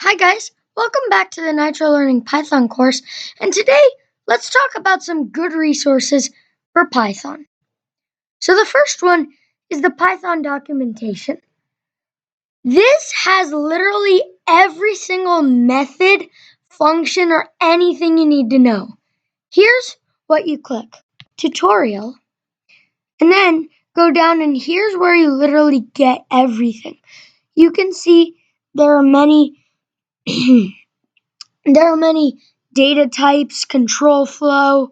Hi guys, welcome back to the Nitro Learning Python course, and today let's talk about some good resources for Python. So the first one is the Python documentation. This has literally every single method, function, or anything you need to know. Here's what you click: tutorial, and then go down and here's where you literally get everything. You can see there are many There are many data types, control flow,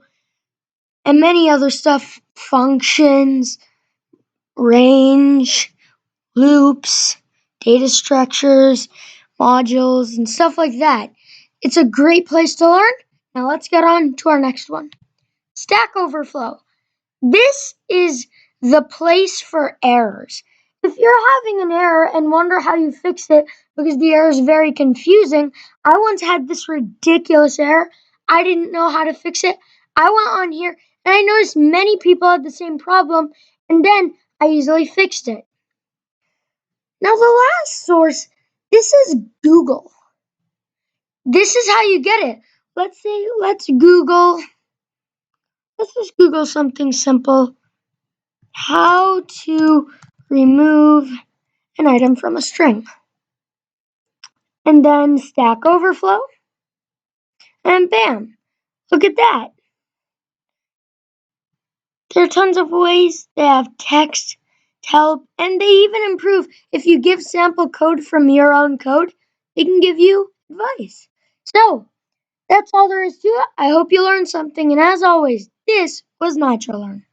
and many other stuff, functions, range, loops, data structures, modules, and stuff like that. It's a great place to learn. Now let's get on to our next one. Stack Overflow. This is the place for errors. If you're having an error and wonder how you fix it because the error is very confusing, I once had this ridiculous error. I didn't know how to fix it. I went on here and I noticed many people had the same problem, and then I easily fixed it. Now, the last source, this is Google. This is how you get it. Let's just Google something simple. How to remove an item from a string. And then Stack Overflow. And bam, look at that. There are tons of ways. They have text, help, and they even improve. If you give sample code from your own code, they can give you advice. So, that's all there is to it. I hope you learned something. And as always, this was Nitro Learn.